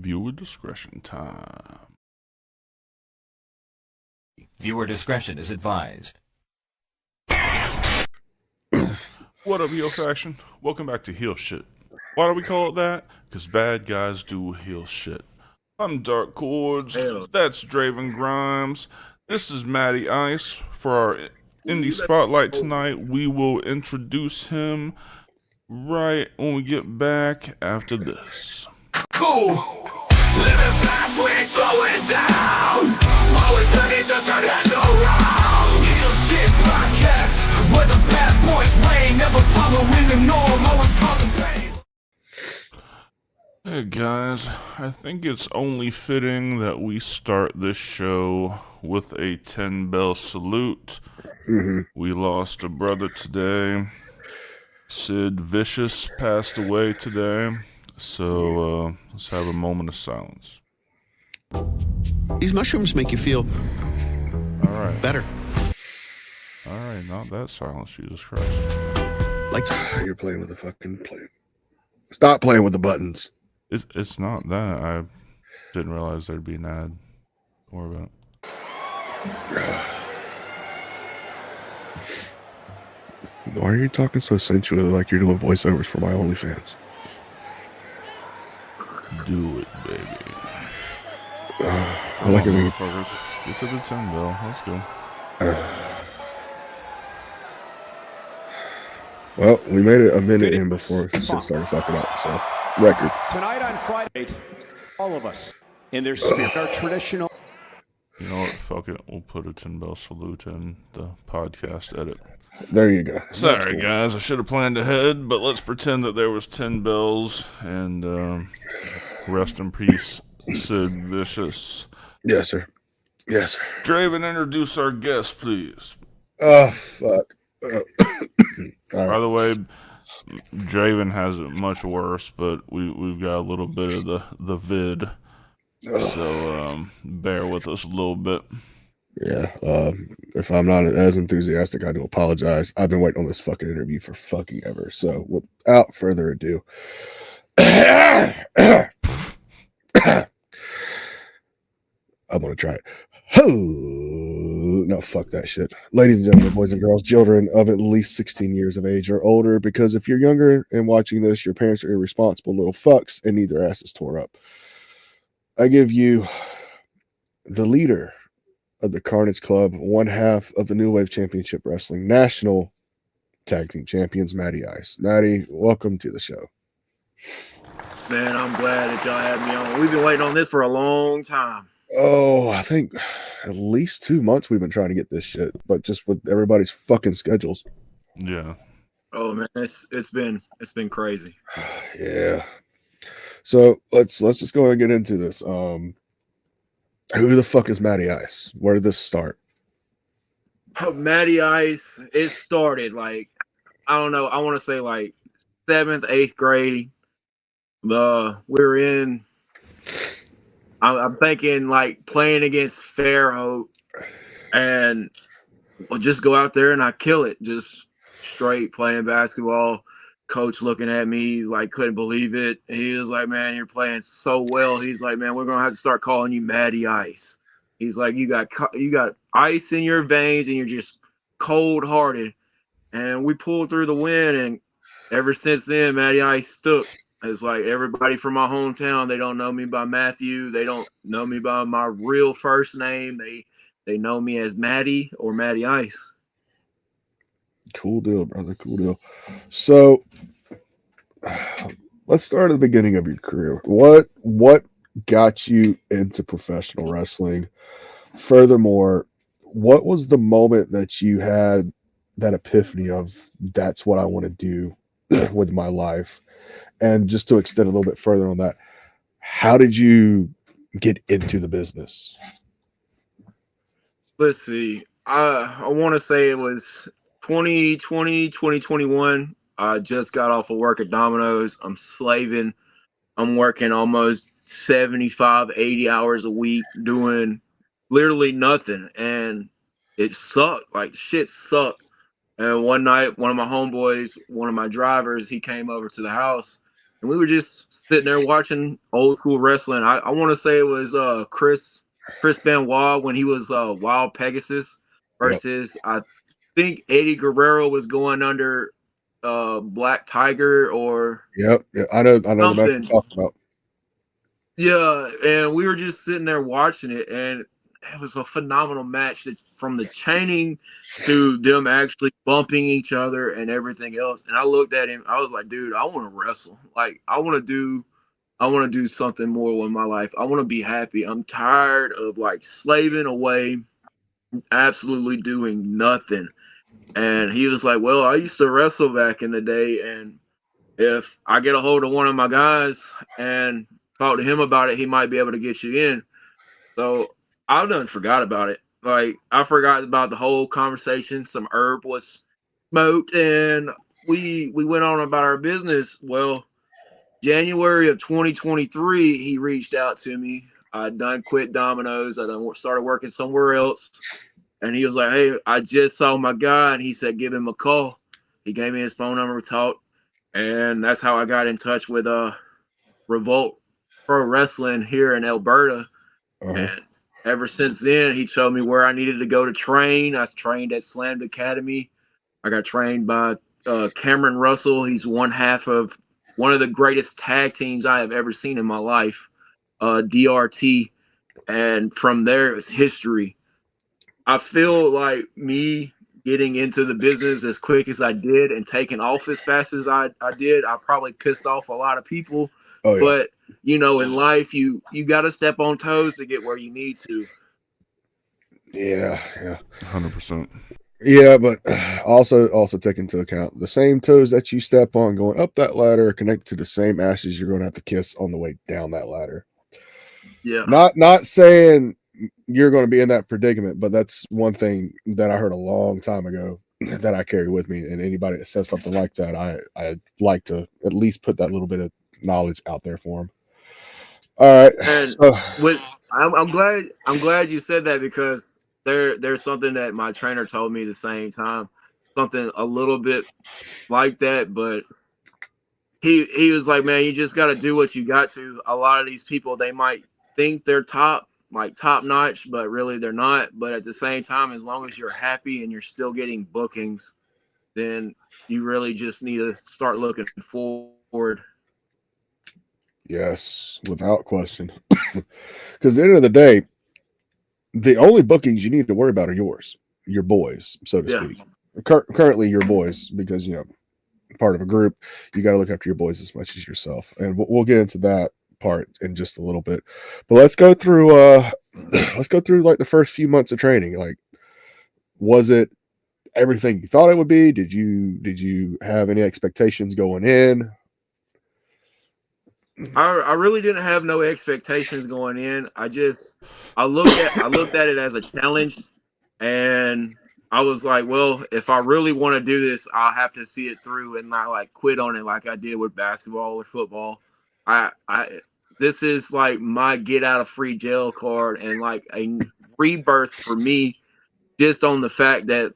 Viewer discretion time. Viewer discretion is advised. What up, heel faction? Welcome back to Heel Shit. Why do we call it that? Because bad guys do heel shit. I'm Dark Cordz. That's Draven Grimes. This is Matty Ice. For our indie spotlight tonight, we will introduce him right when we get back after this. Cool. Living fast, we ain't slowing down. Always ready to turn heads around. Heel Shit Podcast, where the bad boys reign. Never following the norm, always causing pain. Hey guys, I think it's only fitting that we start this show with a 10-bell salute. We lost a brother today. Sid Vicious passed away today. So let's have a moment of silence. These mushrooms make you feel better. All right, not that silence, Jesus Christ. Like you're playing with the fucking play. Stop playing with the buttons. It's not that. I didn't realize there'd be an ad. Don't worry about it. Why are you talking so sensually like you're doing voiceovers for my OnlyFans? Do it, baby. I like it when you... Get to the 10 bell. Let's go. Well, we made it a minute in before shit started fucking up, so record. Tonight on Friday, all of us in their spirit, our traditional. You know what? Fuck it. We'll put a 10 bell salute in the podcast edit. There you go. Sorry, guys. I should have planned ahead, but let's pretend that there was 10 bells and rest in peace, Sid Vicious. Yes, sir. Yes, sir. Draven, introduce our guest, please. Oh, fuck. All right. By the way, Draven has it much worse, but we've got a little bit of the vid, so bear with us a little bit. Yeah, if I'm not as enthusiastic, I do apologize. I've been waiting on this fucking interview for fucking ever. So without further ado, I'm gonna try it. No, fuck that shit. Ladies and gentlemen, boys and girls, children of at least 16 years of age or older, because if you're younger and watching this, your parents are irresponsible little fucks and need their asses tore up. I give you the leader of the Carnage Club, one half of the New Wave Championship Wrestling National Tag Team Champions, Matty Ice. Matty, welcome to the show. Man, I'm glad that y'all had me on. We've been waiting on this for a long time. Oh, I think at least 2 months we've been trying to get this shit, but just with everybody's fucking schedules. Yeah. Oh man, it's been crazy. Yeah. So let's just go ahead and get into this. Who the fuck is Matty Ice? Where did this start? Matty Ice, it started like, I don't know, I want to say like 7th, 8th grade. We're in, I'm thinking like playing against Fairhope, and we'll just go out there and I kill it. Just straight playing basketball. Coach looking at me like couldn't believe it. He was like, man, you're playing so well. He's like, man, we're gonna have to start calling you Matty Ice. He's like, you got ice in your veins and you're just cold hearted. And we pulled through the win, and ever since then, Matty Ice stuck. It's like everybody from my hometown, they don't know me by Matthew. They don't know me by my real first name. They know me as Matty or Matty Ice. Cool deal, brother. Cool deal. So let's start at the beginning of your career. What got you into professional wrestling? Furthermore, what was the moment that you had that epiphany of that's what I want to do with my life? And just to extend a little bit further on that, how did you get into the business? Let's see. I want to say it was 2020, 2021. I just got off of work at Domino's. I'm slaving. I'm working almost 75, 80 hours a week doing literally nothing. And it sucked. Like, shit sucked. And one night, one of my homeboys, one of my drivers, he came over to the house and we were just sitting there watching old school wrestling. I want to say it was Chris Benoit when he was Wild Pegasus versus I think Eddie Guerrero was going under Black Tiger or Yep. Yeah, I know the match you're something. talking about. Yeah, and we were just sitting there watching it, and it was a phenomenal match from the chaining to them actually bumping each other and everything else. And I looked at him, I was like, dude, I want to wrestle. Like, I want to do something more with my life. I want to be happy. I'm tired of like slaving away, absolutely doing nothing. And he was like, well, I used to wrestle back in the day, and if I get a hold of one of my guys and talk to him about it, he might be able to get you in. So I done forgot about it. Like, I forgot about the whole conversation. Some herb was smoked, and we went on about our business. Well, January of 2023, he reached out to me. I done quit Domino's. I done started working somewhere else. And he was like, hey, I just saw my guy. And he said, give him a call. He gave me his phone number, we talked. And that's how I got in touch with Revolt Pro Wrestling here in Alberta. And ever since then, he showed me where I needed to go to train. I trained at Slammed Academy. I got trained by Cameron Russell. He's one half of one of the greatest tag teams I have ever seen in my life, DRT. And from there, it's history. I feel like me getting into the business as quick as I did and taking off as fast as I did, I probably pissed off a lot of people. Oh, yeah. But, you know, in life, you got to step on toes to get where you need to. Yeah. 100%. Yeah, but also take into account the same toes that you step on going up that ladder are connected to the same ashes you're going to have to kiss on the way down that ladder. Yeah. Not saying you're going to be in that predicament, but that's one thing that I heard a long time ago that I carry with me. And anybody that says something like that, I like to at least put that little bit of knowledge out there for them. All right, and so I'm glad you said that, because there's something that my trainer told me the same time, something a little bit like that, but he was like, man, you just got to do what you got to. A lot of these people, they might think they're top notch, but really they're not. But at the same time, as long as you're happy and you're still getting bookings, then you really just need to start looking forward. yes, without question. Because at the end of the day, the only bookings you need to worry about are yours, your boys, so to speak. Currently, your boys, because part of a group, you got to look after your boys as much as yourself, and we'll get into that part in just a little bit. But let's go through like the first few months of training. Like, was it everything you thought it would be? Did you have any expectations going in? I really didn't have no expectations going in. I looked at it as a challenge, and I was like, well, if I really want to do this, I'll have to see it through and not like quit on it like I did with basketball or football. This is like my get out of free jail card and like a rebirth for me, just on the fact that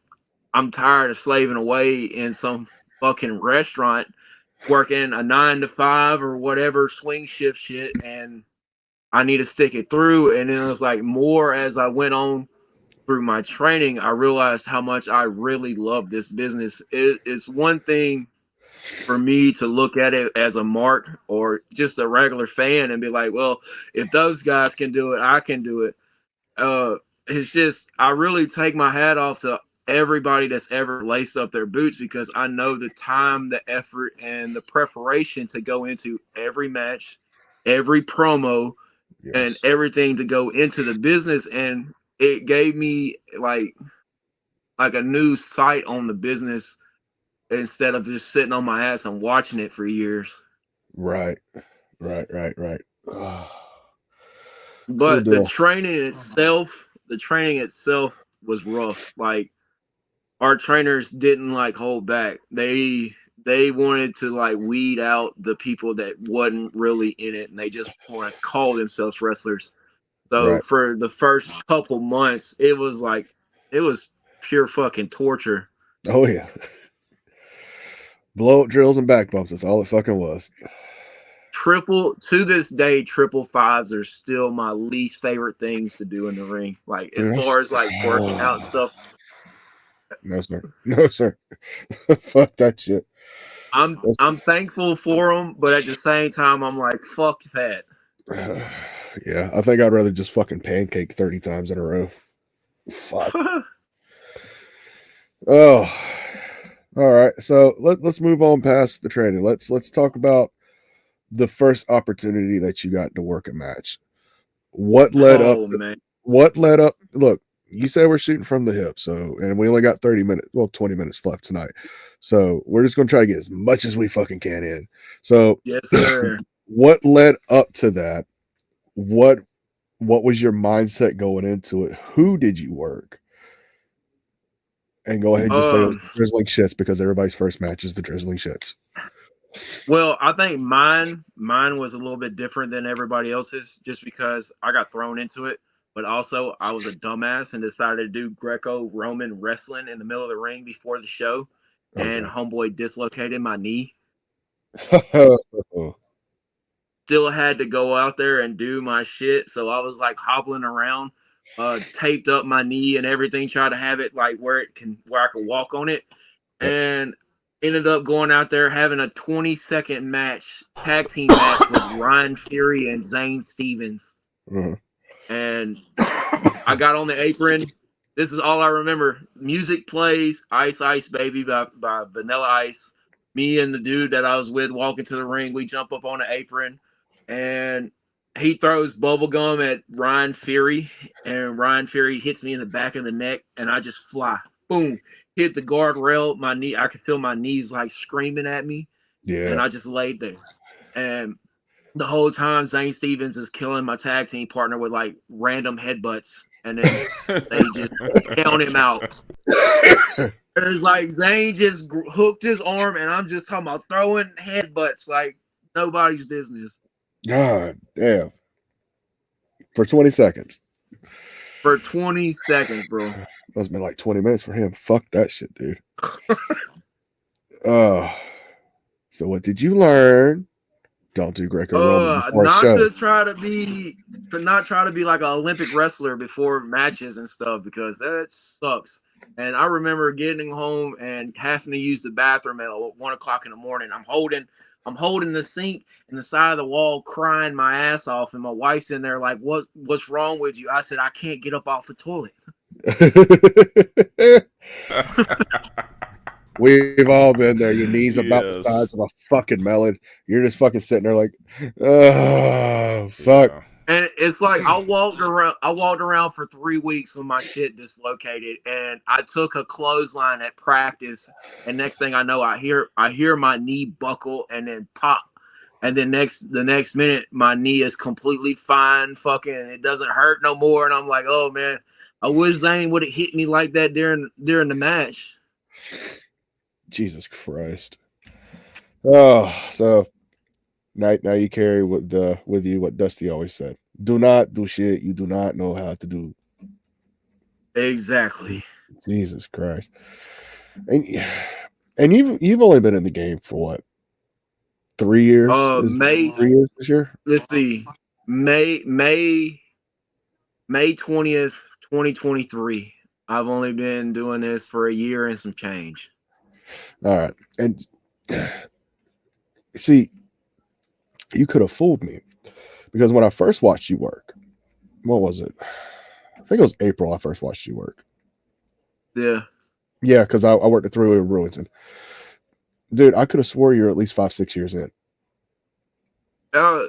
I'm tired of slaving away in some fucking restaurant, working a 9 to 5 or whatever swing shift shit, and I need to stick it through. And then it was like more as I went on through my training, I realized how much I really love this business. It's one thing for me to look at it as a mark or just a regular fan and be like, well, if those guys can do it, I can do it. It's just, I really take my hat off to everybody that's ever laced up their boots, because I know the time, the effort, and the preparation to go into every match, every promo, and everything to go into the business. And it gave me like a new sight on the business instead of just sitting on my ass and watching it for years. Right. But the training itself was rough. Like, our trainers didn't like hold back. They wanted to like weed out the people that wasn't really in it, and they just want to call themselves wrestlers. So for the first couple months, it was pure fucking torture. Oh yeah. Blow up drills and back bumps. That's all it fucking was. to this day, triple fives are still my least favorite things to do in the ring. Like as Yes. far as like working out and stuff. No, sir. No, sir. Fuck that shit. I'm thankful for them, but at the same time, I'm like, fuck that. Yeah, I think I'd rather just fucking pancake 30 times in a row. Fuck. Oh, all right. So let's move on past the training. Let's talk about the first opportunity that you got to work a match. What led up? Man. What led up? Look, you said we're shooting from the hip, so and we only got 30 minutes, well, 20 minutes left tonight. So we're just gonna try to get as much as we fucking can in. So Yes, sir. what led up to that? What was your mindset going into it? Who did you work? And go ahead and just say it was the Drizzling Shits because everybody's first match is the Drizzling Shits. Well, I think mine was a little bit different than everybody else's just because I got thrown into it. But also, I was a dumbass and decided to do Greco-Roman wrestling in the middle of the ring before the show. Okay. And homeboy dislocated my knee. Oh, Still had to go out there and do my shit. So I was like hobbling around, taped up my knee and everything, trying to have it like where I could walk on it. And ended up going out there having a 20-second tag team match with Ryan Fury and Zane Stevens. And I got on the apron. This is all I remember. Music plays, Ice Ice Baby by Vanilla Ice. Me and the dude that I was with walk into the ring. We jump up on the apron, and he throws bubble gum at Ryan Fury, and Ryan Fury hits me in the back of the neck, and I just fly. Boom. Hit the guardrail. My knee, I could feel my knees like screaming at me. yeah. And I just laid there. And the whole time, Zane Stevens is killing my tag team partner with like random headbutts. And then they just count him out. It's like Zane just hooked his arm, and I'm just talking about throwing headbutts like nobody's business. God damn. For 20 seconds. For 20 seconds, bro. Must have been like 20 minutes for him. Fuck that shit, dude. So what did you learn? Don't do Greco-Roman before a show. Not try to be like an Olympic wrestler before matches and stuff, because that sucks. And I remember getting home and having to use the bathroom at 1 o'clock in the morning. I'm holding the sink in the side of the wall, crying my ass off, and my wife's in there like, "What's wrong with you?" I said, "I can't get up off the toilet." We've all been there. Your knees about the size of a fucking melon. You're just fucking sitting there like, oh fuck. Yeah. And it's like I walked around for 3 weeks with my shit dislocated, and I took a clothesline at practice, and next thing I know, I hear my knee buckle and then pop. And then the next minute my knee is completely fine, fucking it doesn't hurt no more. And I'm like, oh man, I wish Zane would have hit me like that during the match. Jesus Christ. Oh, so now you carry with you what Dusty always said. Do not do shit you do not know how to do. Exactly. Jesus Christ. And you've only been in the game for what? 3 years? 3 years this year? Let's see. May 20th, 2023. I've only been doing this for a year and some change. All right. And see, you could have fooled me, because when I first watched you work, what was it? I think it was April I first watched you work. Yeah. Yeah, because I worked at Three-Way Ruinton. Dude, I could have swore you're at least 5-6 years in. I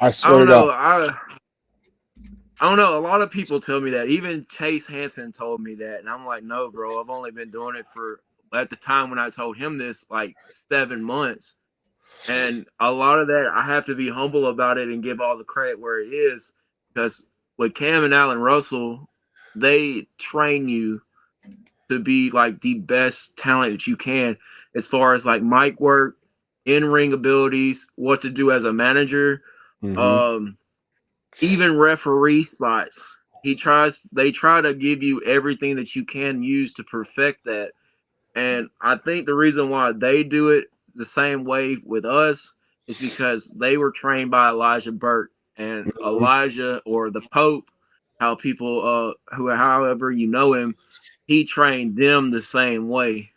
swear to God. I don't know. A lot of people tell me that. Even Chase Hansen told me that. And I'm like, no, bro, I've only been doing it for, at the time when I told him this, like 7 months. And a lot of that, I have to be humble about it and give all the credit where it is, because with Cam and Alan Russell, they train you to be like the best talent that you can, as far as like mic work, in-ring abilities, what to do as a manager, even referee spots. They try to give you everything that you can use to perfect that. And I think the reason why they do it the same way with us is because they were trained by Elijah Burke, and Elijah, or the Pope, how people who however you know him, he trained them the same way.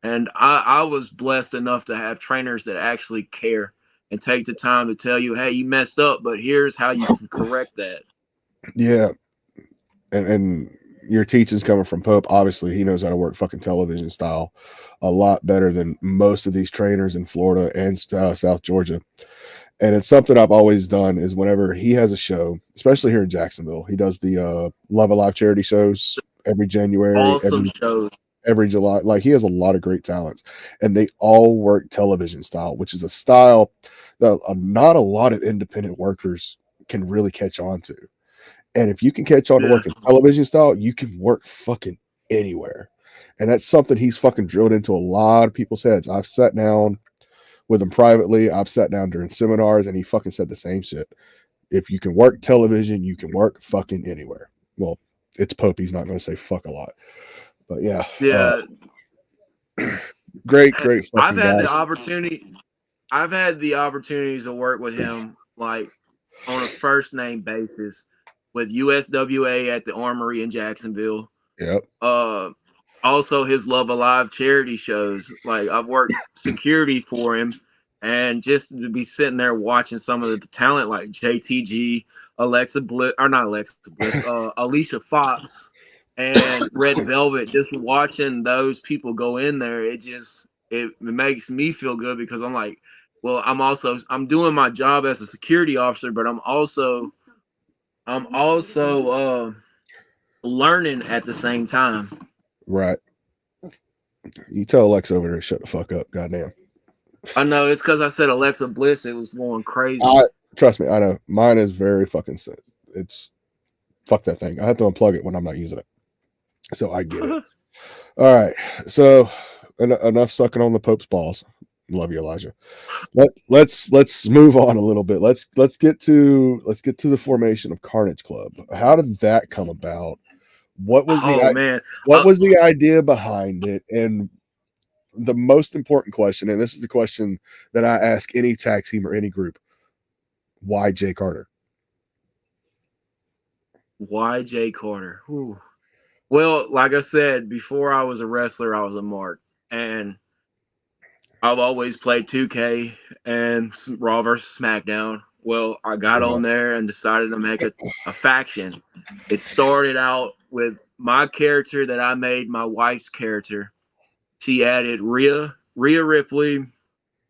And I was blessed enough to have trainers that actually care and take the time to tell you, hey, you messed up, but here's how you can correct that. Yeah. And your teaching's coming from Pope. Obviously, he knows how to work fucking television style a lot better than most of these trainers in Florida and South Georgia. And it's something I've always done is whenever he has a show, especially here in Jacksonville, he does the Love Alive charity shows every January, Awesome shows. every July. Like, he has a lot of great talents, and they all work television style, which is a style that not a lot of independent workers can really catch on to. And if you can catch on to working television style, you can work fucking anywhere. And that's something he's fucking drilled into a lot of people's heads. I've sat down with him privately. I've sat down during seminars, and he fucking said the same shit. If you can work television, you can work fucking anywhere. Well, it's Pope. He's not going to say fuck a lot. But yeah. Yeah. Great fucking I've had guy. the opportunity. I've had the opportunities to work with him like on a first name basis with USWA at the Armory in Jacksonville. Yep. Also his Love Alive charity shows. Like, I've worked security for him, and just to be sitting there watching some of the talent like JTG, Alicia and Red Velvet, just watching those people go in there, it makes me feel good, because I'm like, well, I'm doing my job as a security officer, but I'm also learning at the same time. Right. You tell Alexa over there to shut the fuck up. Goddamn. I know, it's because I said Alexa Bliss. It was going crazy. Trust me, I know. Mine is very fucking sick. It's fuck that thing. I have to unplug it when I'm not using it. So I get it. All right. So enough sucking on the Pope's balls. Love you, Elijah. Let's move on a little bit. Let's get to the formation of Carnage Club. How did that come about? What was was the idea behind it? And the most important question, and this is the question that I ask any tag team or any group: why Jay Carter? Why Jay Carter? Whew. Well, like I said, before I was a wrestler, I was a mark, and I've always played 2K and Raw vs. SmackDown. Well, I got on there and decided to make a faction. It started out with my character that I made my wife's character. She added Rhea Ripley,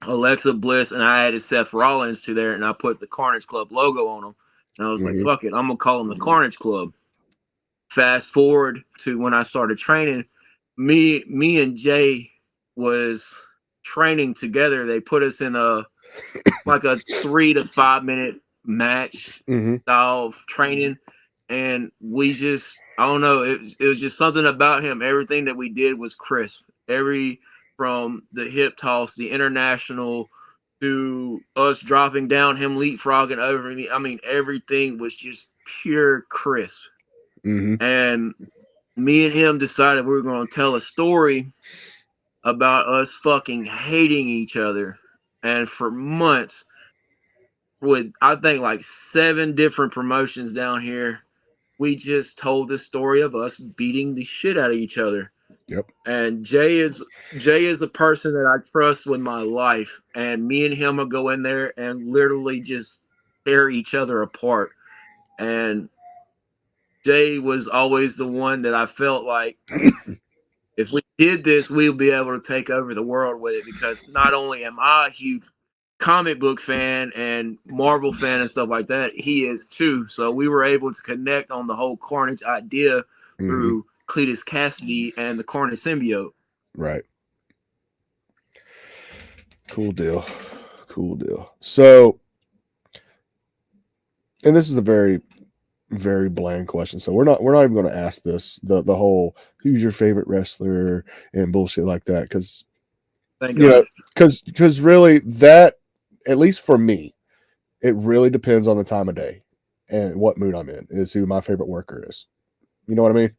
Alexa Bliss, and I added Seth Rollins to there, and I put the Carnage Club logo on them. And I was like, fuck it, I'm going to call them the Carnage Club. Fast forward to when I started training, me and Jay was training together. They put us in a 3 to 5 minute match style of training, and we just, I don't know, it was just something about him. Everything that we did was crisp. From the hip toss, the international, to us dropping down, him leapfrogging over me. I mean, everything was just pure crisp. And me and him decided we were going to tell a story about us fucking hating each other. And for months, with I think like 7 different promotions down here, we just told the story of us beating the shit out of each other. Yep. And Jay is a person that I trust with my life, and me and him will go in there and literally just tear each other apart. And Jay was always the one that I felt like if we did this, we'll be able to take over the world with it, because not only am I a huge comic book fan and Marvel fan and stuff like that, he is too. So we were able to connect on the whole Carnage idea through Cletus Cassidy and the Carnage symbiote. Right. Cool deal. So, and this is a very, very bland question. So we're not even going to ask this, the whole who's your favorite wrestler and bullshit like that, because because really that, at least for me, it really depends on the time of day and what mood I'm in, is who my favorite worker is. You know what I mean?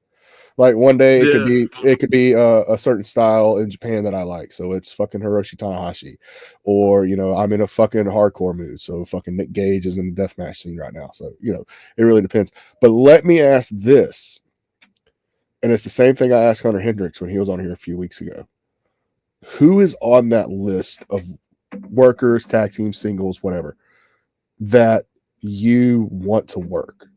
Like one day it could Yeah. be a certain style in Japan that I like. So it's fucking Hiroshi Tanahashi, or I'm in a fucking hardcore mood. So fucking Nick Gage is in the deathmatch scene right now. So it really depends. But let me ask this, and it's the same thing I asked Hunter Hendricks when he was on here a few weeks ago. Who is on that list of workers, tag team, singles, whatever, that you want to work?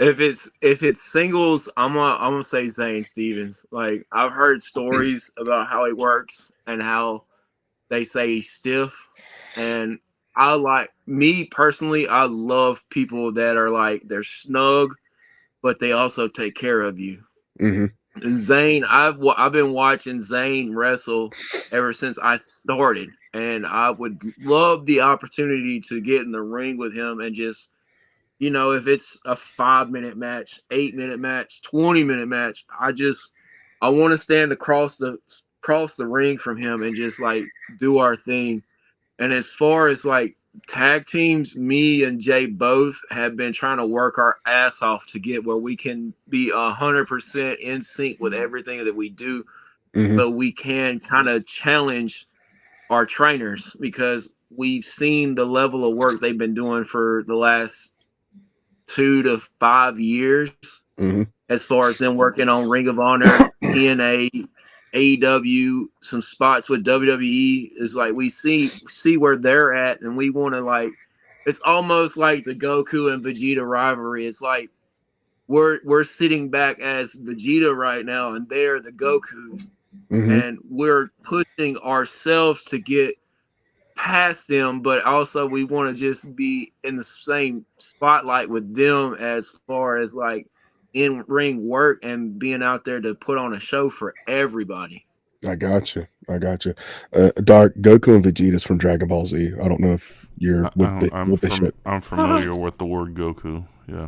If it's singles, I'm gonna say Zane Stevens. Like I've heard stories about how he works and how they say he's stiff, and I like me personally. I love people that are like they're snug, but they also take care of you. Mm-hmm. And Zane, I've been watching Zane wrestle ever since I started, and I would love the opportunity to get in the ring with him and just if it's a 5-minute match, 8-minute match, 20-minute match, I want to stand across the ring from him and just like do our thing. And as far as like tag teams, me and Jay both have been trying to work our ass off to get where we can be 100% in sync with everything that we do, so we can kind of challenge our trainers because we've seen the level of work they've been doing for the last 2 to 5 years, as far as them working on Ring of Honor, TNA, AEW, some spots with WWE. Is like we see where they're at, and we want to like. It's almost like the Goku and Vegeta rivalry. It's like we're sitting back as Vegeta right now, and they're the Gokus, and we're pushing ourselves to get past them, but also we want to just be in the same spotlight with them as far as like in ring work and being out there to put on a show for everybody. I got you. Dark, Goku and Vegeta's from Dragon Ball Z. I don't know if you're with the shit. I'm familiar with the word Goku. Yeah.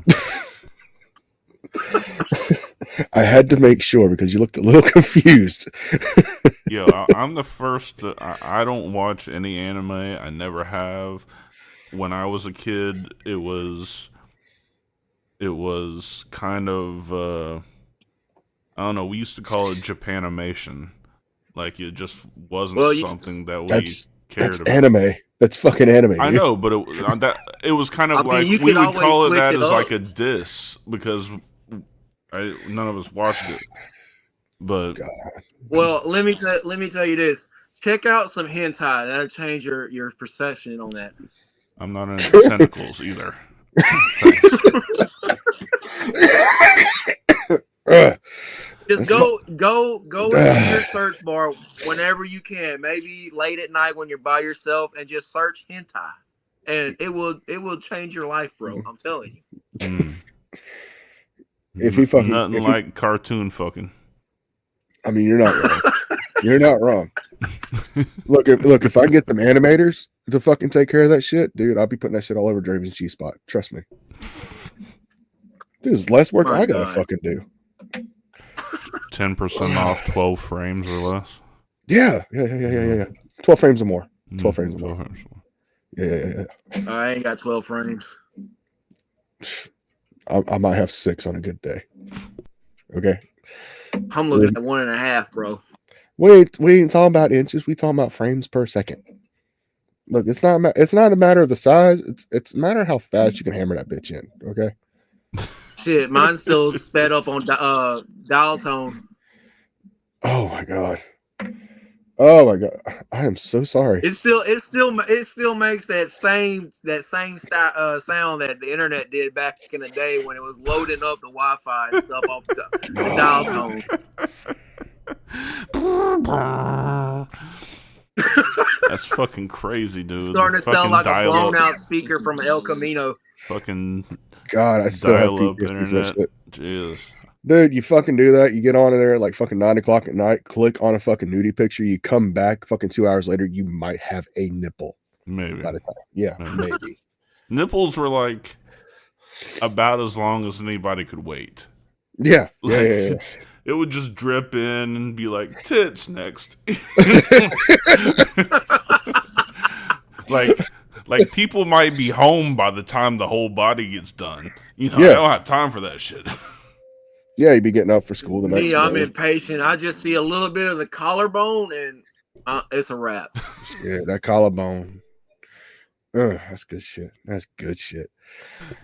I had to make sure because you looked a little confused. Yeah, I'm the first. I don't watch any anime. I never have. When I was a kid, it was kind of I don't know. We used to call it Japanimation. Like it just wasn't something that we cared about. Anime. That's fucking anime. I know, but it was kind of like we would call it that as like a diss because none of us watched it. But well, let me tell you this. Check out some hentai. That'll change your perception on that. I'm not into tentacles either. Just go into your search bar whenever you can. Maybe late at night when you're by yourself, and just search hentai, and it will change your life, bro. I'm telling you. Nothing like cartoon fucking. I mean, you're not wrong. You're not wrong. Look, if I get them animators to fucking take care of that shit, dude, I'll be putting that shit all over Draven's G spot. Trust me. Dude, it's less work I gotta fucking do. 10% off 12 frames or less. Yeah. 12 frames or more. 12 frames or more. Yeah. I ain't got 12 frames. I might have 6 on a good day. Okay. I'm looking at 1.5, bro. We ain't talking about inches. We talking about frames per second. Look, it's not a matter of the size. It's a matter of how fast you can hammer that bitch in. Okay. Shit, mine's still sped up on dial tone. Oh my god. I am so sorry. It still makes that same sound that the internet did back in the day when it was loading up the Wi-Fi and stuff off the dial tone. That's fucking crazy, dude. Starting to sound like a blown out speaker from El Camino. Fucking God, I still have internet. Jeez. Dude, you fucking do that. You get on there at like fucking 9 o'clock at night, click on a fucking nudie picture. You come back fucking 2 hours later, you might have a nipple. Maybe. Yeah, maybe. Nipples were like about as long as anybody could wait. Yeah. It would just drip in and be like, Like, people might be home by the time the whole body gets done. You know, Yeah. I don't have time for that shit. Yeah, you'd be getting up for school the next Me, I'm day. impatient. I just see a little bit of the collarbone, and it's a wrap. Yeah, that collarbone. That's good shit. That's good shit.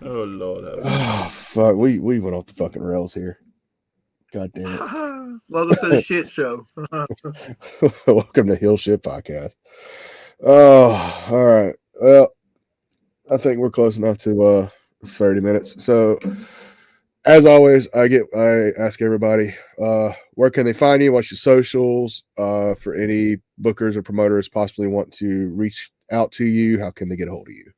Oh, Lord. Oh, fuck. We went off the fucking rails here. God damn it. Welcome to the shit show. Welcome to Hill Shit Podcast. Oh, all right. Well, I think we're close enough to 30 minutes. So, as always, I ask everybody, where can they find you? What's your socials? For any bookers or promoters possibly want to reach out to you, how can they get a hold of you?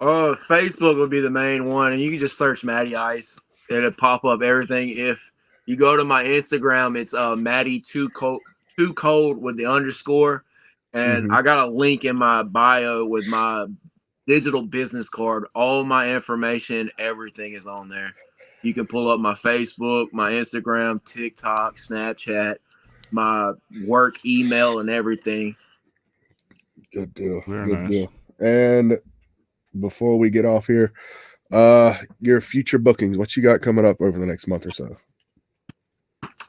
Facebook would be the main one, and you can just search Matty Ice. It'll pop up everything. If you go to my Instagram, it's Matty two cold with the underscore, and I got a link in my bio with my digital business card. All my information, everything is on there. You can pull up my Facebook, my Instagram, TikTok, Snapchat, my work email, and everything. Good deal. Very Good nice. deal. And before we get off here, your future bookings, what you got coming up over the next month or so?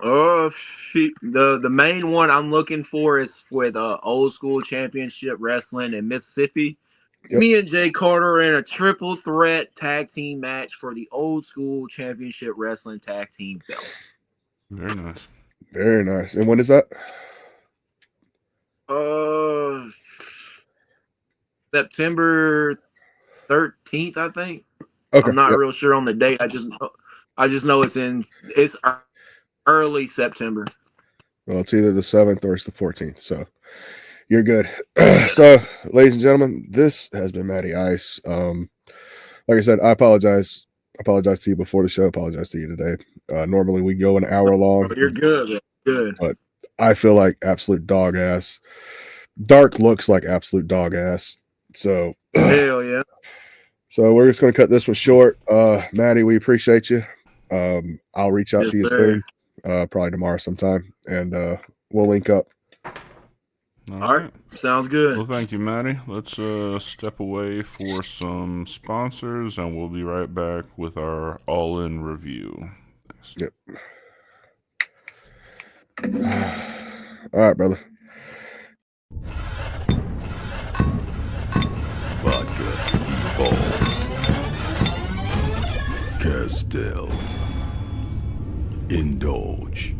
The main one I'm looking for is with old school championship wrestling in Mississippi. Yep. Me and Jay Carter are in a triple threat tag team match for the old school championship wrestling tag team belt. Very nice. Very nice. And when is that? September 13th, I think. Okay. I'm not real sure on the date. I just know it's early September. Well, it's either the 7th or it's the 14th. So you're good. So, ladies and gentlemen, this has been Matty Ice. Like I said, I apologize. Apologize to you before the show. Apologize to you today. Normally we go an hour long. You're good. Man. Good. But I feel like absolute dog ass. Dark looks like absolute dog ass. So hell yeah. So we're just going to cut this one short. Matty, we appreciate you. I'll reach out to you soon, probably tomorrow sometime, and we'll link up. All right. Sounds good. Well, thank you, Matty. Let's step away for some sponsors, and we'll be right back with our all-in review. Thanks. Yep. All right, brother. Vodka, Castell. Indulge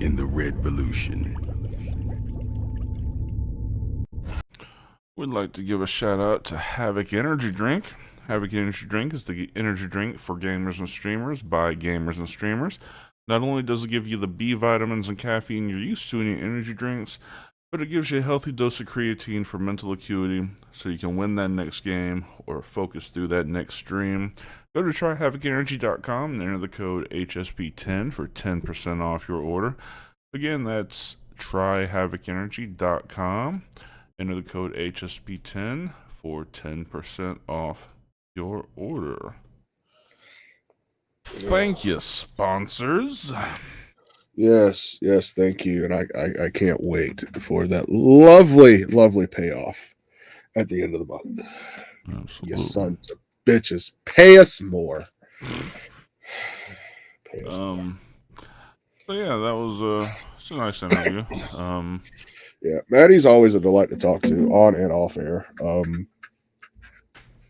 in the Red Revolution. We'd like to give a shout out to Havoc Energy Drink. Havoc Energy Drink is the energy drink for gamers and streamers by gamers and streamers. Not only does it give you the B vitamins and caffeine you're used to in your energy drinks, but it gives you a healthy dose of creatine for mental acuity so you can win that next game or focus through that next stream. Go to tryhavocenergy.com and enter the code HSP10 for 10% off your order. Again, that's tryhavocenergy.com. Enter the code HSP10 for 10% off your order. Thank you, sponsors. Yes, thank you. And I can't wait for that lovely payoff at the end of the month. Absolutely. You sons of bitches. Pay us more. Pay us more. So yeah, that was it's a nice interview. Yeah, Matty's always a delight to talk to on and off air.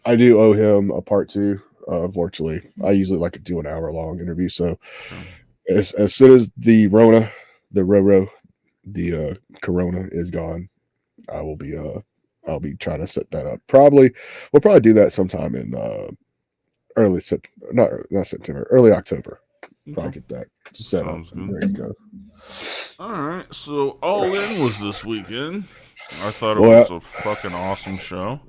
I do owe him a part two. Unfortunately, I usually like to do an hour long interview. So as soon as the Corona is gone, I'll be trying to set that up. We'll probably do that sometime in early October. Probably get that set up. There you go. All right, so All In was this weekend. I thought it was a fucking awesome show.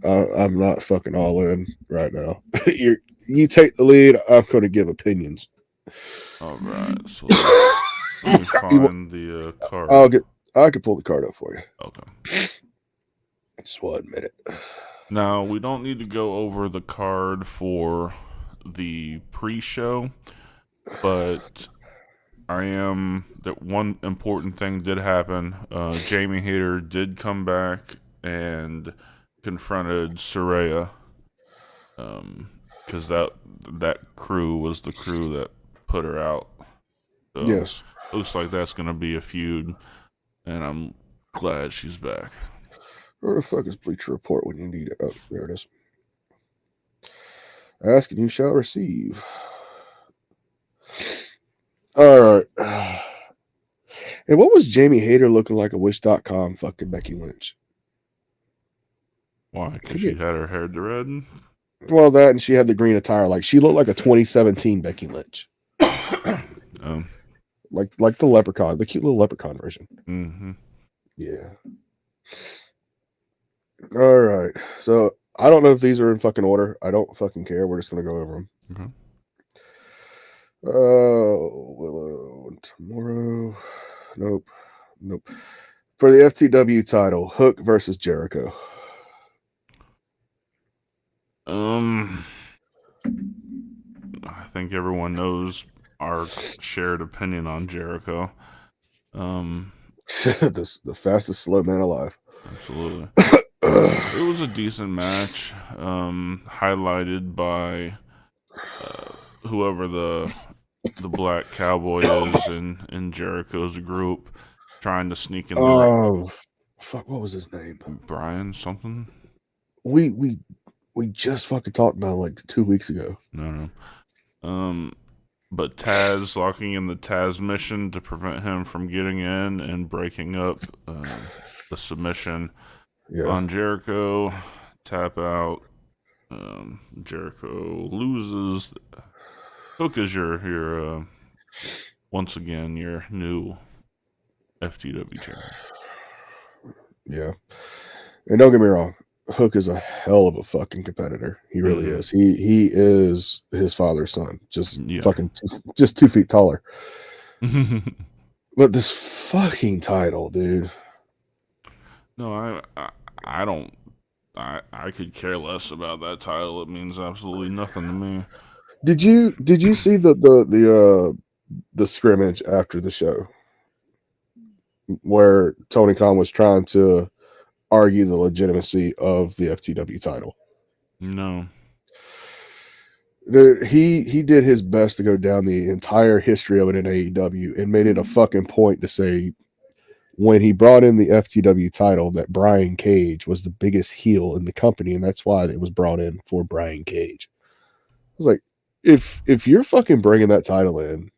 I'm not fucking all in right now. You take the lead. I'm going to give opinions. All right, so let me find the card. I can pull the card up for you. Okay. Just 1 minute. Now, we don't need to go over the card for the pre-show, but that one important thing did happen. Jamie Hayter did come back and confronted Soraya. Because that crew was the crew that put her out. So Yes. looks like that's gonna be a feud, and I'm glad she's back. Where the fuck is Bleacher Report when you need it? Oh, there it is. Ask and you shall receive. All right. And what was Jamie Hayter looking like a Wish.com fucking Becky Lynch? Why? Because she had her hair red. Well, that and she had the green attire. Like she looked like a 2017 Becky Lynch. Like the leprechaun, the cute little leprechaun version. Mm-hmm. Yeah. All right. So I don't know if these are in fucking order. I don't fucking care. We're just gonna go over them. Okay. Willow tomorrow. Nope. For the FTW title, Hook versus Jericho. I think everyone knows our shared opinion on Jericho. The fastest slow man alive. Absolutely. It was a decent match, highlighted by whoever the black cowboy is in Jericho's group, trying to sneak in the Oh, fuck! What was his name? Brian something. We just fucking talked about it like 2 weeks ago. No. But Taz locking in the Taz mission to prevent him from getting in and breaking up the submission on Jericho. Tap out. Jericho loses. Hook is your once again your new FTW champion. Yeah, and don't get me wrong, Hook is a hell of a fucking competitor. He really is. He is his father's son. Just fucking just 2 feet taller. But this fucking title, dude. No, I don't. I could care less about that title. It means absolutely nothing to me. Did you see the scrimmage after the show where Tony Khan was trying to argue the legitimacy of the FTW title? No. Dude, he did his best to go down the entire history of it in AEW and made it a fucking point to say when he brought in the FTW title that Brian Cage was the biggest heel in the company, and that's why it was brought in for Brian Cage. I was like, if you're fucking bringing that title in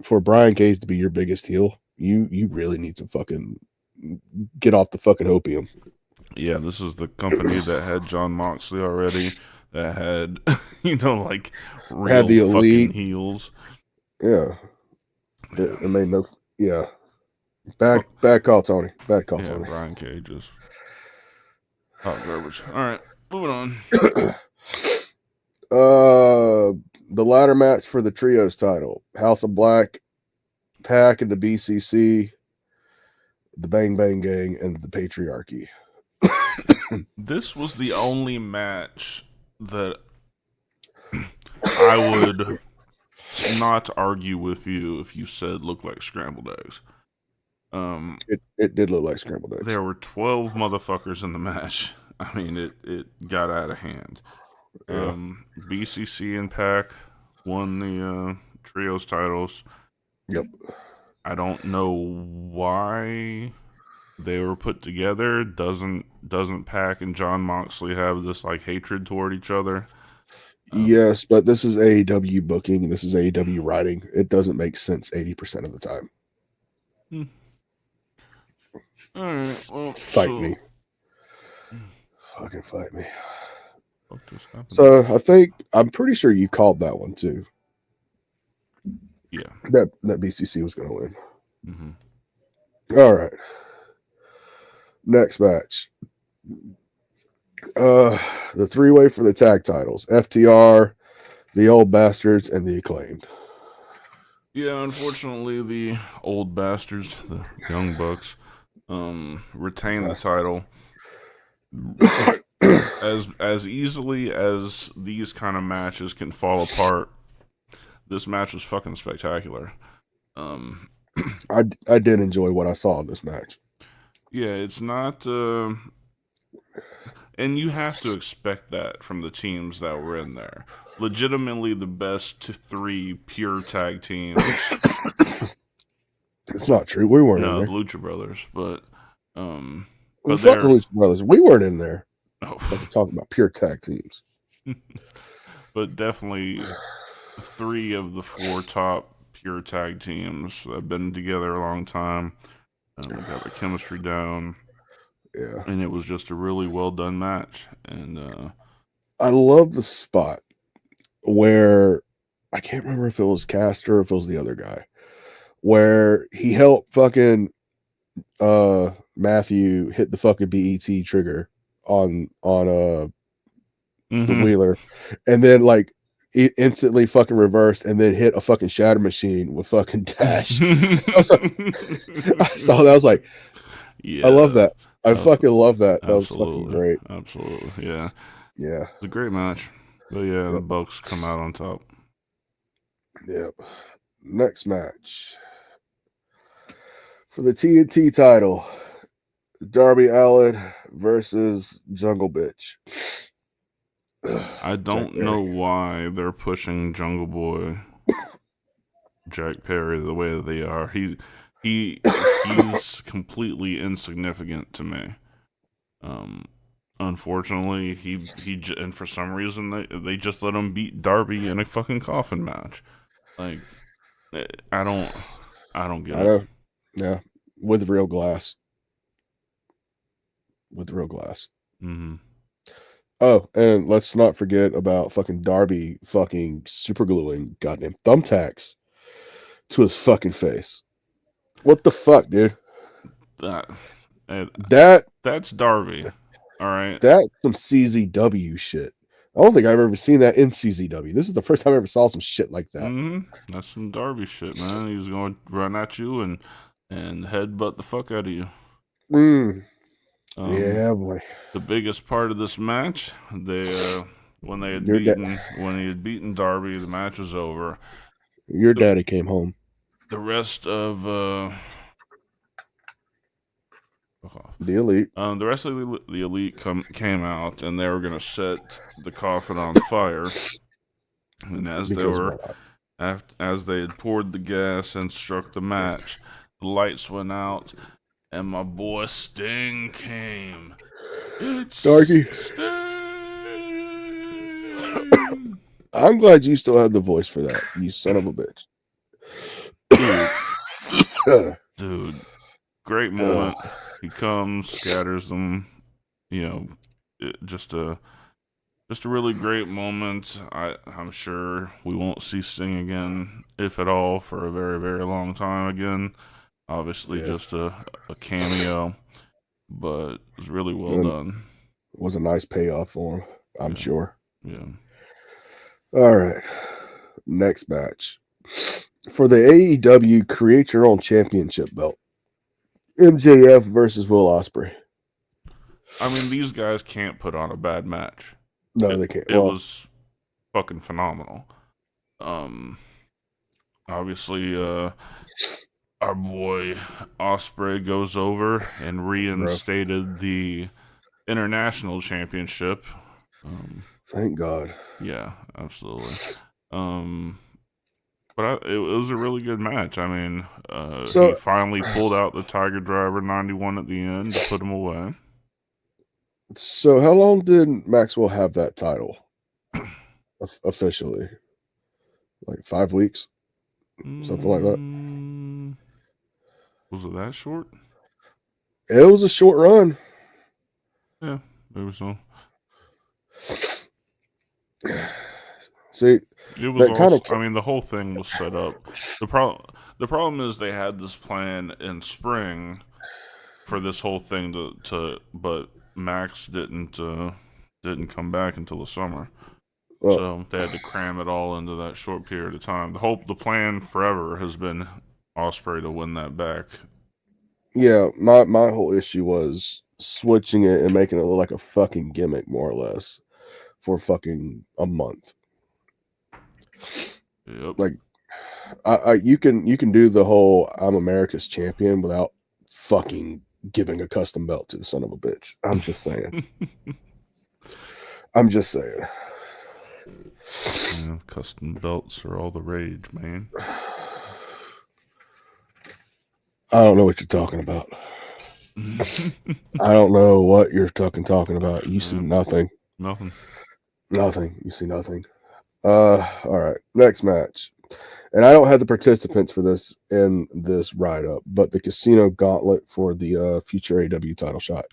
for Brian Cage to be your biggest heel, you really need to fucking get off the fucking opium. Yeah, this is the company that had John Moxley already, that had like real Had the elite fucking heels. Yeah. It made no. Yeah. Bad call, Tony. Bad call, Tony. Brian Cage is hot garbage. All right, moving on. The ladder match for the trios title: House of Black, Pac and the BCC, the Bang Bang Gang, and the Patriarchy. This was the only match that I would not argue with you if you said looked like scrambled eggs. It did look like scrambled eggs. There were 12 motherfuckers in the match. I mean, it got out of hand. Yeah. BCC and Pac won the trios titles. Yep. I don't know why they were put together. Doesn't Pac and John Moxley have this like hatred toward each other? Yes, but this is AEW booking and this is AEW writing. It doesn't make sense 80% of the time. All right, well, Fight me. Fucking fight me. So So I'm pretty sure you called that one too. yeah. That BCC was going to win. Mm-hmm. All right. Next match. The three-way for the tag titles: FTR, the Old Bastards, and the Acclaimed. Yeah, unfortunately, the old bastards, the Young Bucks, retain the title. As easily as these kind of matches can fall apart, this match was fucking spectacular. I did enjoy what I saw in this match. Yeah, it's not And you have to expect that from the teams that were in there. Legitimately the best 3 pure tag teams. It's not true. We weren't in No, there. the Lucha Brothers, but Well, fuck the Lucha Brothers. We weren't in there. Oh, Fucking talking about pure tag teams. but definitely 3 of the 4 top pure tag teams have been together a long time. They got the chemistry down. Yeah. And it was just a really well done match. And I love the spot where I can't remember if it was Caster or if it was the other guy, where he helped fucking Matthew hit the fucking BET trigger on the wheeler, and then like it instantly fucking reversed and then hit a fucking shatter machine with fucking Dash. I saw that. I was like, yeah, I love that. I fucking love that. That was absolutely. fucking great. Absolutely. Yeah. Yeah. It's a great match. But yeah, the Bucks come out on top. Yep. Next match. For the TNT title, Darby Allin versus Jungle Bitch. I don't know why they're pushing Jungle Boy Jack Perry the way that they are. He's completely insignificant to me. Unfortunately, and for some reason they just let him beat Darby in a fucking coffin match. Like, I don't get it. Yeah, with real glass. With real glass. Mm-hmm. Oh, and let's not forget about fucking Darby fucking super gluing goddamn thumbtacks to his fucking face. What the fuck, dude? That's Darby. All right. That's some CZW shit. I don't think I've ever seen that in CZW. This is the first time I ever saw some shit like that. Mm-hmm. That's some Darby shit, man. He was going to run at you and headbutt the fuck out of you. Yeah, boy. The biggest part of this match, when he had beaten Darby, the match was over. Your daddy came home. The rest of the Elite. The rest of the Elite came out, and they were gonna set the coffin on fire. And as they had poured the gas and struck the match, the lights went out, and my boy Sting came. It's Darky. Sting. I'm glad you still have the voice for that, you son of a bitch. Dude, great moment. He comes, scatters them. Just a really great moment. I'm sure we won't see Sting again, if at all, for a very, very long time again. Obviously, just a cameo, but it was really well done. It was a nice payoff for him, I'm sure. Yeah. All right. Next match. For the AEW Create Your Own Championship belt. MJF versus Will Ospreay. I mean, these guys can't put on a bad match. No, they can't. It was fucking phenomenal. Obviously, our boy Ospreay goes over and reinstated the International Championship. Thank God. Yeah, absolutely. But it was a really good match. I mean, he finally pulled out the Tiger Driver 91 at the end to put him away. So how long did Maxwell have that title officially? Like 5 weeks? Something like that? Was it that short? It was a short run. Yeah, maybe so. See, it was also, I mean, the whole thing was set up. The problem is they had this plan in spring for this whole thing but Max didn't come back until the summer. So they had to cram it all into that short period of time. The plan forever has been Ospreay to win that back. Yeah, my whole issue was switching it and making it look like a fucking gimmick, more or less, for fucking a month. Yep. Like, you can do the whole I'm America's champion without fucking giving a custom belt to the son of a bitch. I'm just saying. I'm just saying. Yeah, custom belts are all the rage, man. I don't know what you're talking about. I don't know what you're talking about. You see nothing. Nothing. Nothing. You see nothing. All right. Next match. And I don't have the participants for this in this write-up, but the Casino Gauntlet for the future AW title shot.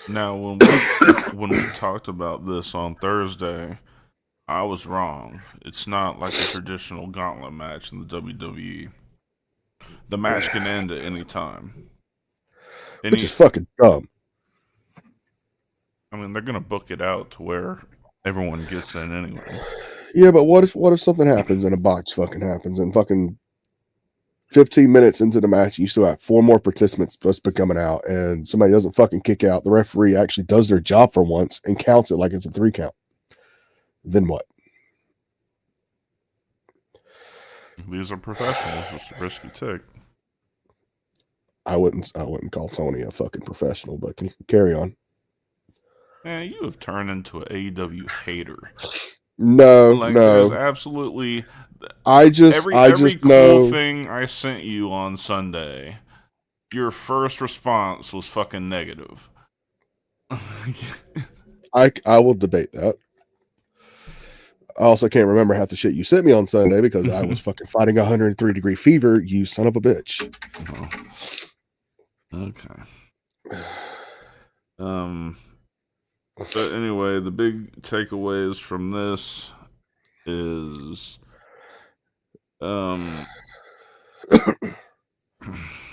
Now, when we talked about this on Thursday, I was wrong. It's not like a traditional gauntlet match in the WWE. The match can end at any time. Which is fucking dumb. I mean, they're gonna book it out to where everyone gets in anyway. Yeah, but what if something happens and a botch fucking happens and fucking 15 minutes into the match you still have 4 more participants supposed to be coming out and somebody doesn't fucking kick out. The referee actually does their job for once and counts it like it's a 3 count. Then what? These are professionals. It's a risky take. I wouldn't call Tony a fucking professional, but can you carry on? Man, you have turned into an AEW hater. No, like, no. There's absolutely every cool know thing I sent you on Sunday. Your first response was fucking negative. I will debate that. I also can't remember half the shit you sent me on Sunday because I was fucking fighting 103-degree fever, you son of a bitch. Oh. Okay. But anyway, the big takeaways from this is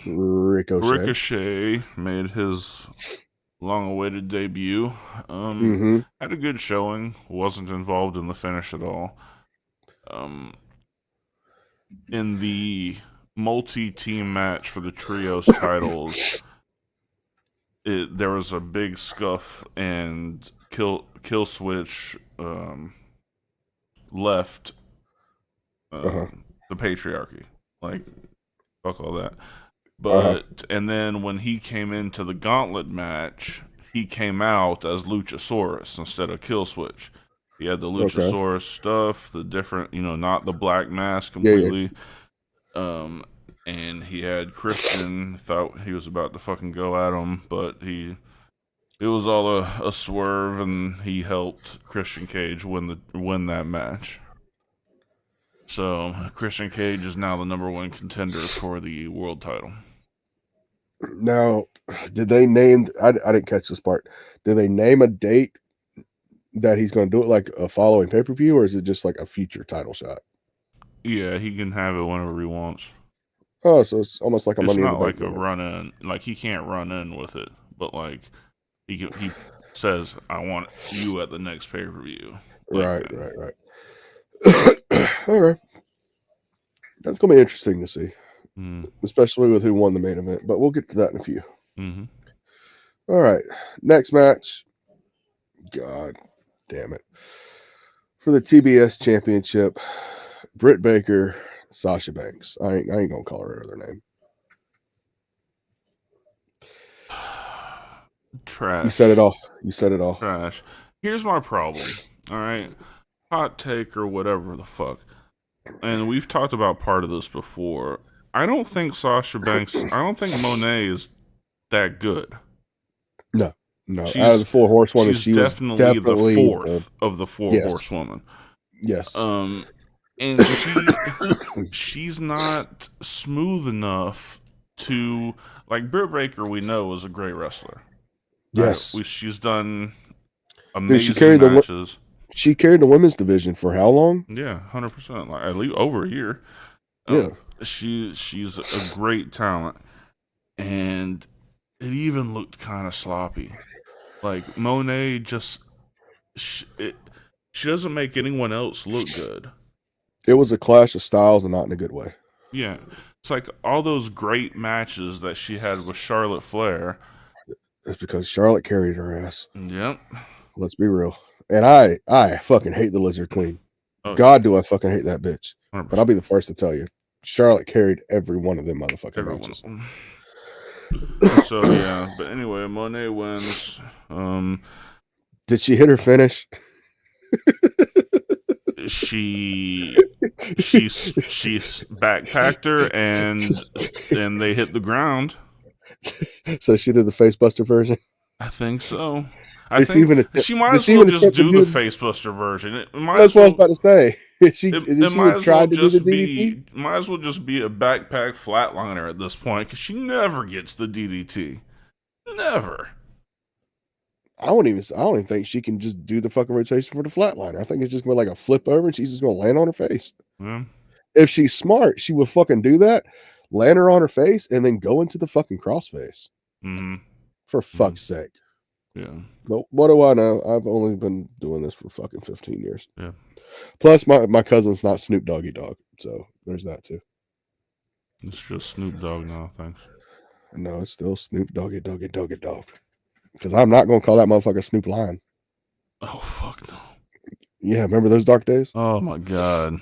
Ricochet made his long-awaited debut. Had a good showing. Wasn't involved in the finish at all. In the multi-team match for the trios titles, there was a big scuff and kill switch left the patriarchy. Like, fuck all that. But and then when he came into the gauntlet match, he came out as Luchasaurus instead of Killswitch. He had the Luchasaurus stuff, the different, not the black mask completely. Yeah. And he had Christian, thought he was about to fucking go at him, but it was all a swerve, and he helped Christian Cage win that match. So Christian Cage is now the #1 contender for the world title. Now, did they name? I didn't catch this part. Did they name a date that he's going to do it, like a following pay-per-view, or is it just like a future title shot? Yeah, he can have it whenever he wants. Oh, so it's almost like a Money in the Bank. It's not like a run-in. Like, he can't run in with it, but like he says, "I want you at the next pay-per-view." Like Right. Okay, that's going to be interesting to see. Especially with who won the main event, but we'll get to that in a few. All right, next match. God damn it. For the TBS Championship, Britt Baker, Sasha Banks. I ain't gonna call her other name. Trash. You said it all. Trash. Here's my problem. All right, hot take or whatever the fuck. And we've talked about part of this before. I don't think Monet is that good. No. Out of the 4 horsewomen, she was definitely the 4th of the 4 horsewomen. Yes. And she's not smooth enough to, like, Britt Baker, we know, is a great wrestler. Yes. She's done amazing matches. She carried the women's division for how long? Yeah, 100%. Like, at least over a year. Yeah. She's a great talent, and it even looked kind of sloppy. Like, Monet she doesn't make anyone else look good. It was a clash of styles, and not in a good way. Yeah, it's like all those great matches that she had with Charlotte Flair. It's because Charlotte carried her ass. Yep. Let's be real. And I fucking hate the Lizard Queen. Oh, God, do I fucking hate that bitch. 100%. But I'll be the first to tell you, Charlotte carried every one of them motherfucking matches. So yeah, but anyway, Monet wins. Did she hit her finish? she backpacked her and they hit the ground. So she did the Facebuster version. I think so. I Did she think even att- she might did as she well even just attempt to do do the the- Facebuster version. It might That's as what I was well. about to say. It Did she might even as try well to do the just DDT? might as well just be a backpack flatliner at this point because she never gets the DDT. Never. I don't even think she can just do the fucking rotation for the flatliner. I think it's just going like a flip over and she's just going to land on her face. Yeah. If she's smart, she would fucking do that, land her on her face, and then go into the fucking crossface. Mm-hmm. For fuck's sake. Yeah. But what do I know? I've only been doing this for fucking 15 years. Yeah. Plus, my cousin's not Snoop Doggy Dogg, so there's that too. It's just Snoop Dogg now. Thanks. No, it's still Snoop Doggy Doggy Doggy Dog. Because I'm not going to call that motherfucker Snoop Lion. Oh fuck no. Yeah, remember those dark days? Oh my god.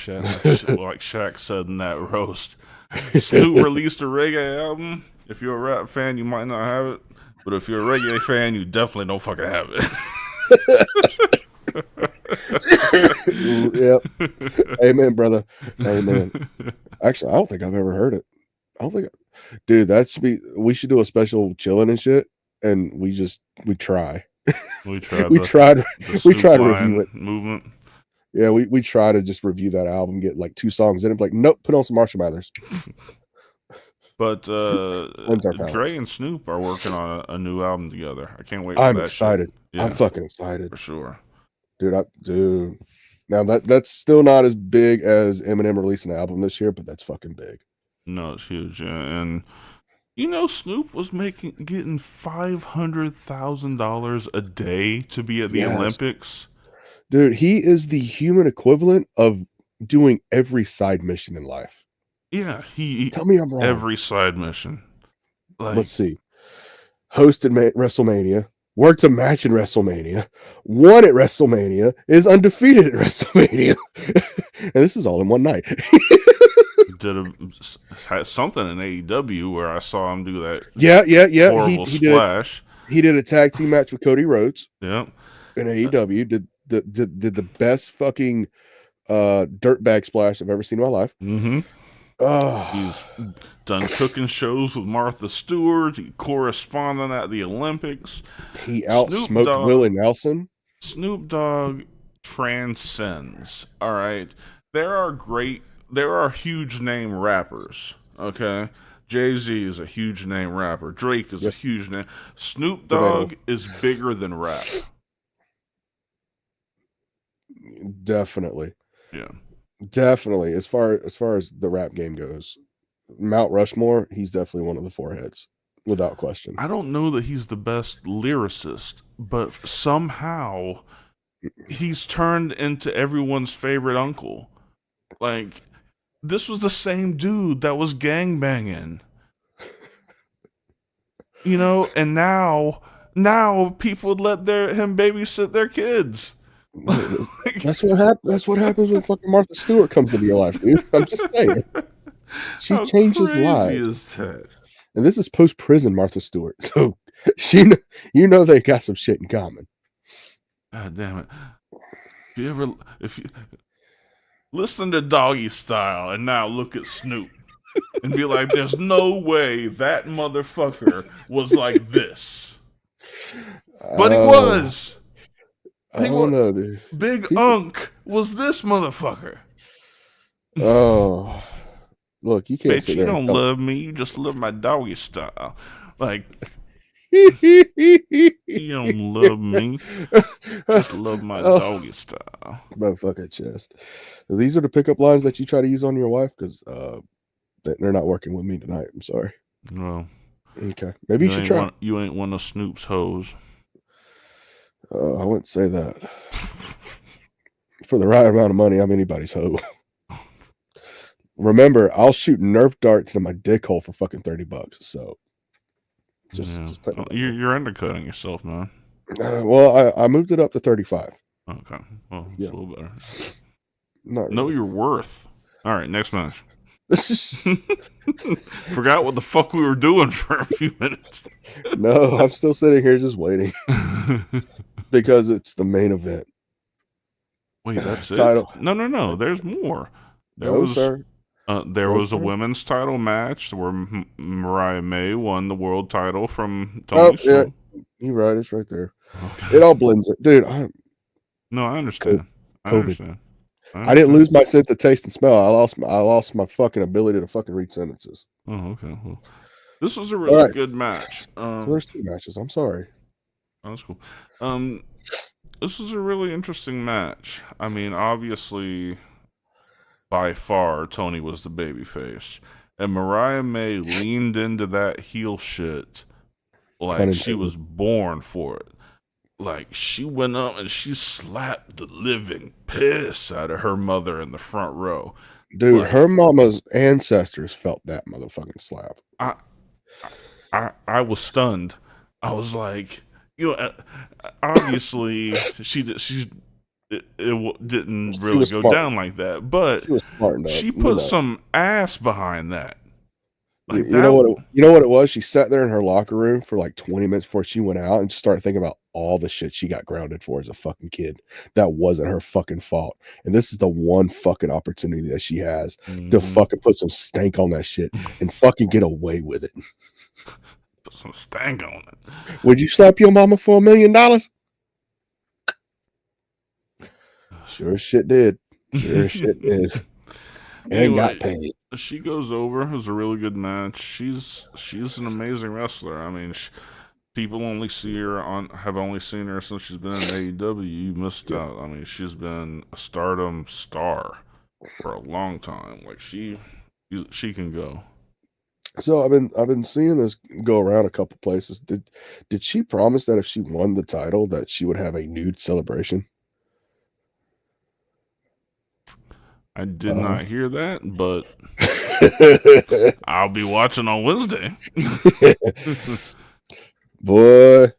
Like Shaq said in that roast. Snoop released a reggae album. If you're a rap fan, you might not have it. But if you're a reggae fan, you definitely don't fucking have it. Yep. Amen, brother. Amen. Actually, I don't think I've ever heard it. I don't think, dude, we should do a special chilling and shit. And we try. We tried. We tried to review Lion it. Movement. Yeah, we try to just review that album, get like 2 songs in it. Like, nope, put on some Marshall Mathers. But When's our Dre balance? and Snoop are working on a new album together. I can't wait. For I'm that excited. Shit. Yeah, I'm fucking excited, for sure. dude. Now that's still not as big as Eminem releasing an album this year, but that's fucking big. No, it's huge. Yeah. And Snoop was getting $500,000 a day to be at the Yes. Olympics. Dude, he is the human equivalent of doing every side mission in life. Yeah, he Tell me I'm wrong. every side mission. Like, Let's see. Hosted WrestleMania, worked a match in WrestleMania, won at WrestleMania, is undefeated at WrestleMania. And this is all in one night. did something in AEW where I saw him do that Yeah. horrible splash. He did a tag team match with Cody Rhodes Yeah. in AEW. Did the best fucking dirtbag splash I've ever seen in my life. Mm-hmm. Oh, He's done cooking shows with Martha Stewart. He corresponded at the Olympics. he Snoop outsmoked Dogg- Willie Nelson. Snoop Dogg transcends. All right. There are huge name rappers. Okay. Jay-Z is a huge name rapper. Drake is a huge name. Snoop Dogg is bigger than rap. Definitely. Yeah. Definitely. As far as the rap game goes, Mount Rushmore, he's definitely one of the foreheads, without question. I don't know that he's the best lyricist, but somehow he's turned into everyone's favorite uncle. Like, this was the same dude that was gangbanging. And now people let him babysit their kids. That's what happens when fucking Martha Stewart comes into your life, dude. I'm just saying. She How changes crazy lives. is that? And this is post-prison Martha Stewart. So they got some shit in common. God damn it. If you listen to Doggy Style and now look at Snoop and be like, there's no way that motherfucker was like this. But he was. I don't know, dude. Big Unk was this motherfucker. Oh, look, you can't Bitch, sit you there. don't love me. You just love my doggy style. Like, you don't love me. Just love my doggy style. Motherfucking chest. These are the pickup lines that you try to use on your wife because they're not working with me tonight. I'm sorry. Well, Okay, maybe you should try. You ain't one of Snoop's hoes. I wouldn't say that. For the right amount of money, I'm anybody's hoe. Remember, I'll shoot Nerf darts into my dick hole for fucking $30. So, just put it. You're undercutting yourself, man. Well, I moved it up to 35. Okay, well, it's Yeah. a little better. Not Know really. your worth. All right, next match. Forgot what the fuck we were doing for a few minutes. No, I'm still sitting here just waiting because it's the main event. Wait, that's it? title. No. There's more. There No, was sir. there No, was a sir. women's title match where Mariah May won the world title from Oh, Tony yeah. Storm. You're right. It's right there. Okay. It all blends it. Dude, No, I understand. I COVID. understand. I didn't lose my sense of taste and smell. I lost my fucking ability to fucking read sentences. Oh, okay. Well, this was a All really right. good match. So there's 2 matches. I'm sorry. That's cool. This was a really interesting match. I mean, obviously, by far, Tony was the babyface, and Mariah May leaned into that heel shit like she was born for it. Like, she went up and she slapped the living piss out of her mother in the front row. Dude, Like, her mama's ancestors felt that motherfucking slap. I was stunned. I was like, obviously it didn't really go down like that, but She was smart enough. she put some ass behind that. Like you know what it was? She sat there in her locker room for like 20 minutes before she went out and started thinking about all the shit she got grounded for as a fucking kid. That wasn't her fucking fault. And this is the one fucking opportunity that she has to fucking put some stank on that shit and fucking get away with it. Put some stank on it. Would you slap your mama for $1 million? Sure as shit did. Sure as shit did. And Anyway, got paid. She goes over. It was a really good match. She's an amazing wrestler. I mean, people have only seen her since she's been in AEW. You missed out. I mean, she's been a Stardom star for a long time. Like, she can go. So I've been seeing this go around a couple places. Did she promise that if she won the title that she would have a nude celebration? I did not hear that, but I'll be watching on Wednesday. Boy,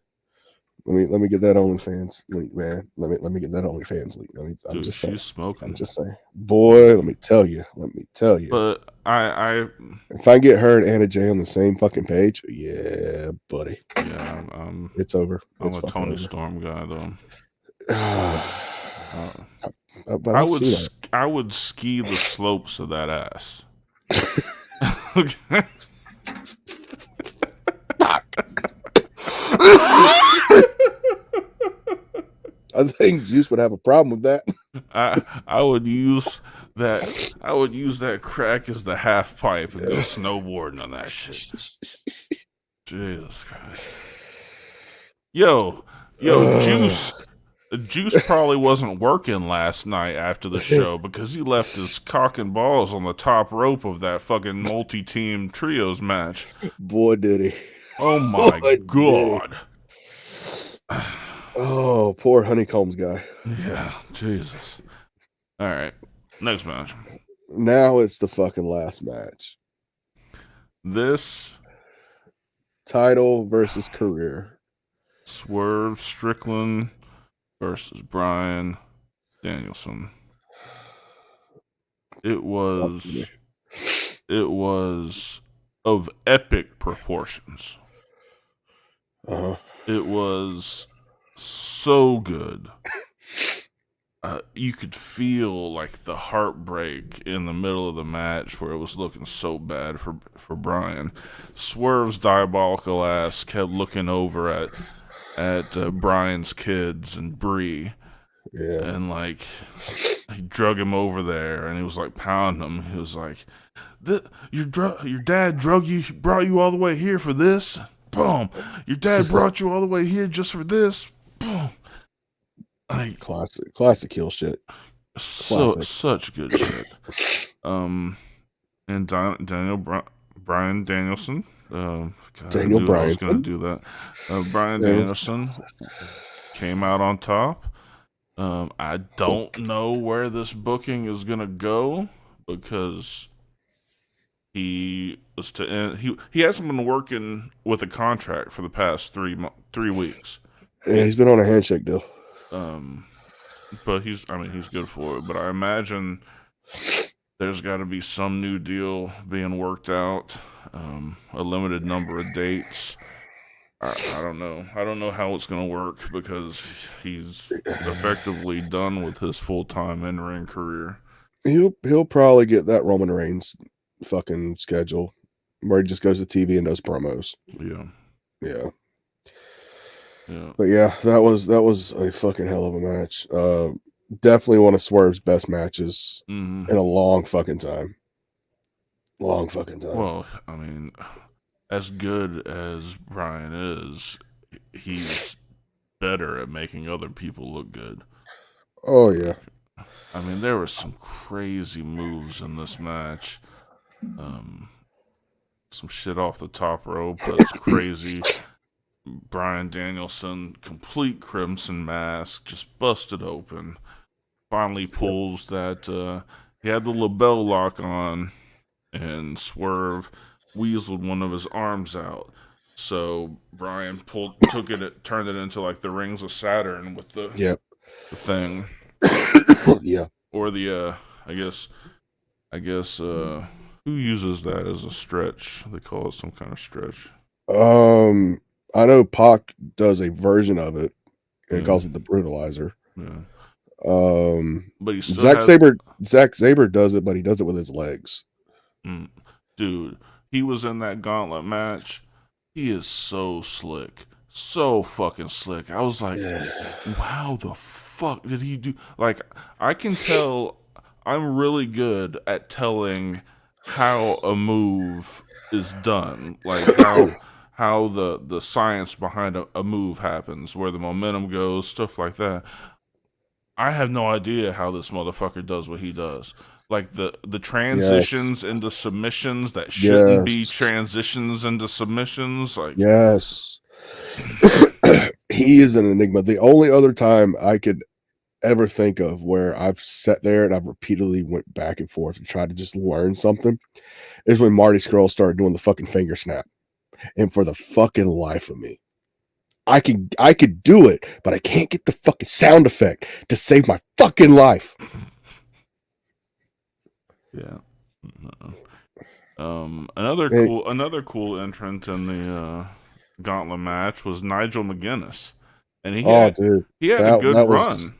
let me get that OnlyFans link, man. Let me get that OnlyFans link. I'm just saying. She's smoking. I'm just saying. Boy, let me tell you. But if I get her and Anna Jay on the same fucking page, yeah, buddy. Yeah, it's over. I'm It's a Tony over. Storm guy, though. But I would ski the slopes of that ass. Okay. I think Juice would have a problem with that. I would use that crack as the half pipe and go snowboarding on that shit. Jesus Christ. Yo, Juice probably wasn't working last night after the show because he left his cock and balls on the top rope of that fucking multi-team trios match. Boy, did he. Oh my God. Oh, poor Honeycombs guy. Yeah, Jesus. All right, next match. Now it's the fucking last match. This title versus career. Swerve Strickland versus Bryan Danielson. It was of epic proportions. It was so good. You could feel like the heartbreak in the middle of the match where it was looking so bad for Bryan. Swerve's diabolical ass kept looking over at Bryan's kids and Bree. Yeah. And like he drug him over there and he was like pounding him. He was like, your dad brought you all the way here for this? Boom. Your dad brought you all the way here just for this? Boom. Like, classic heel shit. Such good shit. And Bryan Danielson. God, Daniel Bryan. I was gonna do that. Bryan Danielson came out on top. I don't know where this booking is gonna go because he hasn't been working with a contract for the past 3 weeks. Yeah, he's been on a handshake deal. But he's good for it. But I imagine there's got to be some new deal being worked out, a limited number of dates. I don't know. I don't know how it's gonna work because he's effectively done with his full-time in-ring career. He'll probably get that Roman Reigns fucking schedule where he just goes to TV and does promos. Yeah. Yeah. Yeah. But yeah, that was a fucking hell of a match. Definitely one of Swerve's best matches Mhm. in a long fucking time. Long fucking time. Well, I mean, as good as Brian is, he's better at making other people look good. Oh yeah. I mean, there were some crazy moves in this match. Some shit off the top rope that's crazy. Bryan Danielson, complete crimson mask, just busted open. Finally pulls that. He had the label lock on, and Swerve weaseled one of his arms out. So Brian took it, turned it into like the rings of Saturn with the thing. Yeah. Or the I guess who uses that as a stretch? They call it some kind of stretch. I know Pac does a version of it and Yeah. calls it the brutalizer. Yeah. But he still Zack has- Sabre does it, but he does it with his legs. Dude, he was in that gauntlet match. He is so slick. So fucking slick. I was like, wow, the fuck did he do? Like, I can tell I'm really good at telling how a move is done. Like how the science behind a move happens, where the momentum goes, stuff like that. I have no idea how this motherfucker does what he does. Like the transitions into submissions that shouldn't be transitions into submissions. Like yes. He is an enigma. The only other time I could ever think of where I've sat there and I've repeatedly went back and forth and tried to just learn something is when Marty Scurll started doing the fucking finger snap. And for the fucking life of me, I could do it, but I can't get the fucking sound effect to save my fucking life. Yeah. Another cool entrant in the gauntlet match was Nigel McGuinness, and he had a good run.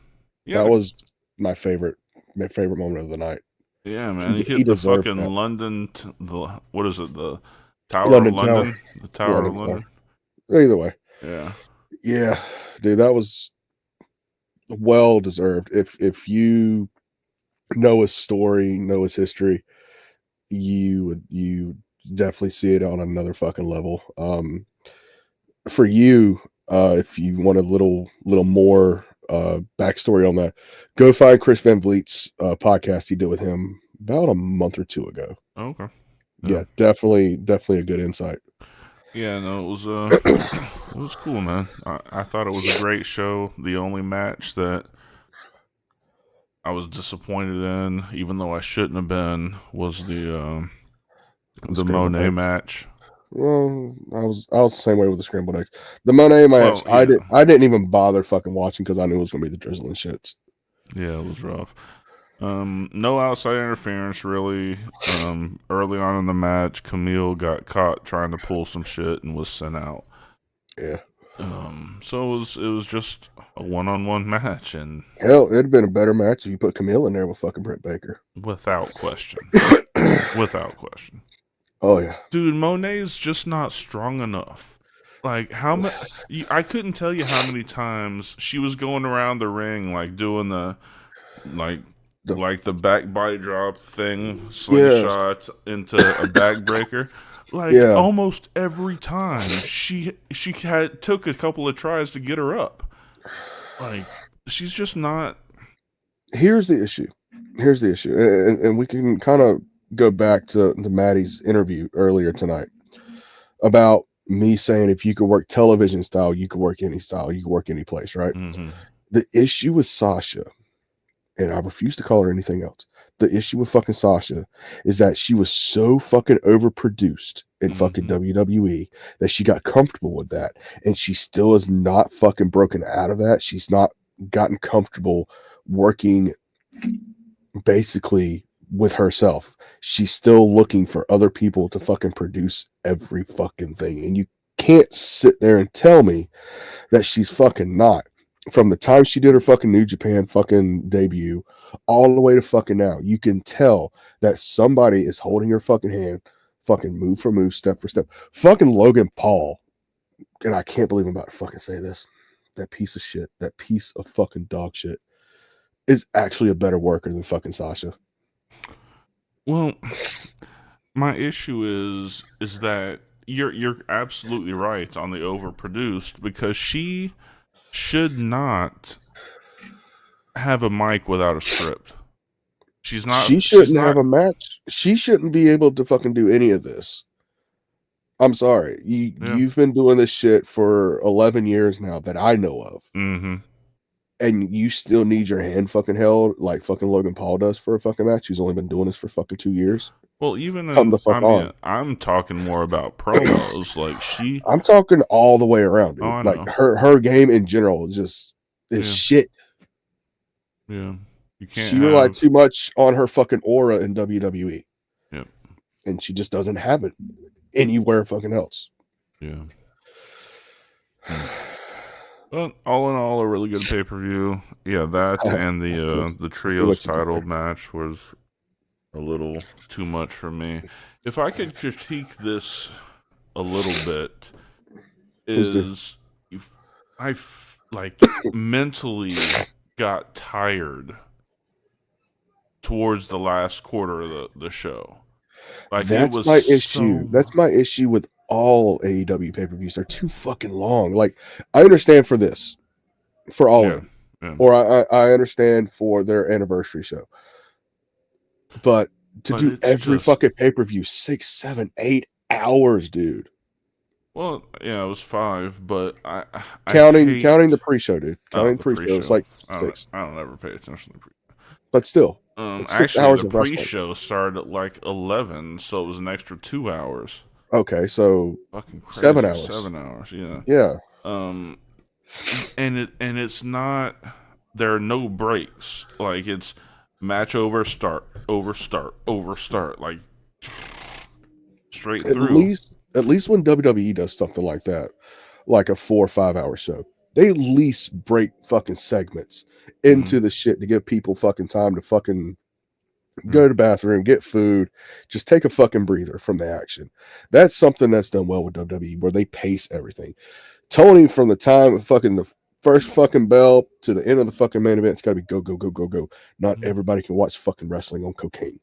That was my favorite moment of the night. Yeah, man, he hit the fucking that. London. What is it? The Tower London of London. Tower. The Tower of London. Either way. Yeah, dude, that was well deserved. If you know his story, know his history, you definitely see it on another fucking level. For you, if you want a little more backstory on that, go find Chris Van Vliet's podcast he did with him about a month or two ago. Okay. Yeah, definitely a good insight. Yeah, no, it was cool, man. I thought it was a great show. The only match that I was disappointed in, even though I shouldn't have been, was the Monet match. Well, I was the same way with the scrambled eggs. The Monet match, I didn't even bother fucking watching because I knew it was gonna be the drizzling shits. Yeah, it was rough. No outside interference really. Early on in the match, Camille got caught trying to pull some shit and was sent out. Yeah. So it was just a one-on-one match, and hell, it'd have been a better match if you put Camille in there with fucking Britt Baker. Without question. Without question. Oh yeah, dude, Monet's just not strong enough. Like I couldn't tell you how many times she was going around the ring, like doing the back body drop thing, slingshot into a backbreaker. Almost every time she took a couple of tries to get her up. Like, she's just not. Here's the issue, and we can kind of go back to Matty's interview earlier tonight about me saying if you could work television style, you could work any style, you could work any place, right? Mm-hmm. The issue with Sasha, and I refuse to call her anything else, the issue with fucking Sasha is that she was so fucking overproduced in fucking WWE that she got comfortable with that, and she still is not fucking broken out of that. She's not gotten comfortable working basically with herself. She's still looking for other people to fucking produce every fucking thing, and can't sit there and tell me that she's fucking not. From the time she did her fucking New Japan fucking debut all the way to fucking now, you can tell that somebody is holding her fucking hand, fucking move for move, step for step. Fucking Logan Paul, and I can't believe I'm about to fucking say this, that piece of shit, that piece of fucking dog shit, is actually a better worker than fucking Sasha. Well, my issue is that you're absolutely right on the overproduced, because she should not have a mic without a script. She shouldn't have a match. She shouldn't be able to fucking do any of this. I'm sorry. You've been doing this shit for 11 years now that I know of. Mm-hmm. And you still need your hand fucking held like fucking Logan Paul does for a fucking match. He's only been doing this for fucking 2 years. Well, even I'm talking more about promos. Like I'm talking all the way around, dude. Oh, I like know. her game in general is shit. Yeah, you can't. She relied too much on her fucking aura in WWE. Yep. And she just doesn't have it anywhere fucking else. Yeah. But all in all, a really good pay-per-view. Yeah, that and the trios title match was a little too much for me. If I could critique this a little bit, I mentally got tired towards the last quarter of the show. Like, that's my issue. That's my issue with all AEW pay-per-views. They're too fucking long. Like, I understand for this, for all of them, or I understand for their anniversary show, but do every fucking pay-per-view 6, 7, 8 hours, dude. Well, yeah, it was 5, but I counting the pre-show, dude. Counting the pre-show, it's like 6. I don't ever pay attention to the pre-show. But still, actually, the pre-show started at like 11, so it was an extra 2 hours. Okay, so fucking crazy. 7 hours. 7 hours, yeah. Yeah. And it's not. There are no breaks. Like, it's match over, start, like straight through. At least when WWE does something like that, like a 4 or 5 hour show, they at least break fucking segments into the shit to give people fucking time to fucking go to the bathroom, get food, just take a fucking breather from the action. That's something that's done well with WWE, where they pace everything. Tony, from the time of fucking the first fucking bell to the end of the fucking main event, it's got to be go, go, go, go, go. Not everybody can watch fucking wrestling on cocaine.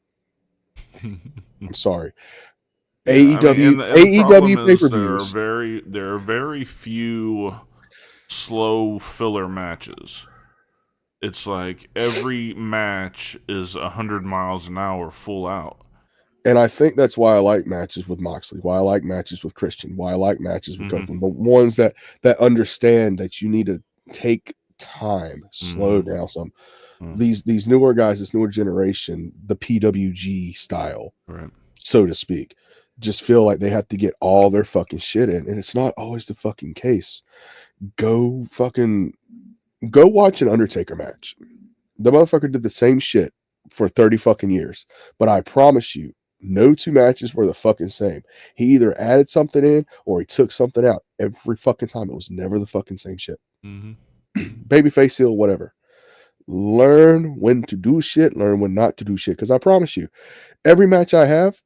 I'm sorry. AEW pay-per-views. There are very few slow filler matches. It's like every match is 100 miles an hour full out. And I think that's why I like matches with Moxley, why I like matches with Christian, why I like matches with Copeland. The ones that understand that you need to take time, slow down some. These newer guys, this newer generation, the PWG style, right, so to speak, just feel like they have to get all their fucking shit in. And it's not always the fucking case. Go watch an Undertaker match. The motherfucker did the same shit for 30 fucking years. But I promise you, no 2 matches were the fucking same. He either added something in or he took something out every fucking time. It was never the fucking same shit. Babyface heel, whatever. Learn when to do shit, learn when not to do shit. Because I promise you, every match I have,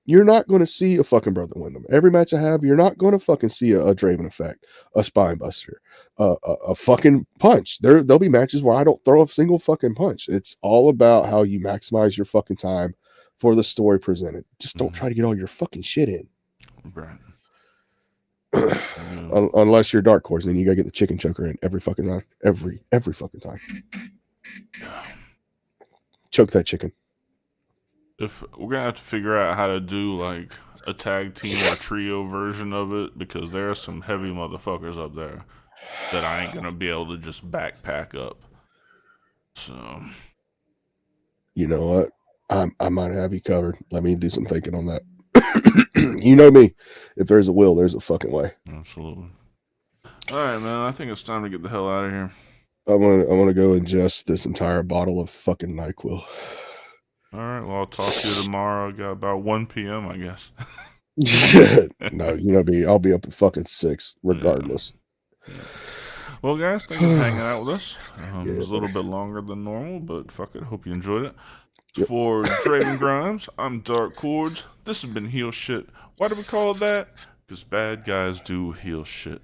you're not going to see a fucking brother win them. Every match I have, you're not going to fucking see a Draven effect, a spine buster, a fucking punch. There'll be matches where I don't throw a single fucking punch. It's all about how you maximize your fucking time for the story presented. Just don't try to get all your fucking shit in. Right. Unless you're Dark Horse, then you gotta get the chicken choker in every fucking time. Every fucking time. Choke that chicken. If we're gonna have to figure out how to do like a tag team or trio version of it, because there are some heavy motherfuckers up there that I ain't gonna be able to just backpack up. So, you know what? I might have you covered. Let me do some thinking on that. You know me. If there's a will, there's a fucking way. Absolutely. All right, man. I think it's time to get the hell out of here. I want to go ingest this entire bottle of fucking NyQuil. All right. Well, I'll talk to you tomorrow. I got about 1 p.m., I guess. No, you know me. I'll be up at fucking 6 regardless. Well, guys, thank you for hanging out with us. It was a Yeah. little bit longer than normal, but fuck it. Hope you enjoyed it. Yep. For Draven Grimes, I'm Dark Cordz. This has been Heel Shit. Why do we call it that? Because bad guys do heel shit.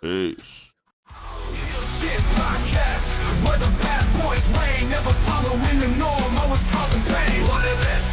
Peace. Heel Shit Podcast, where the bad boys reign, never following the norm, always causing pain. What if it's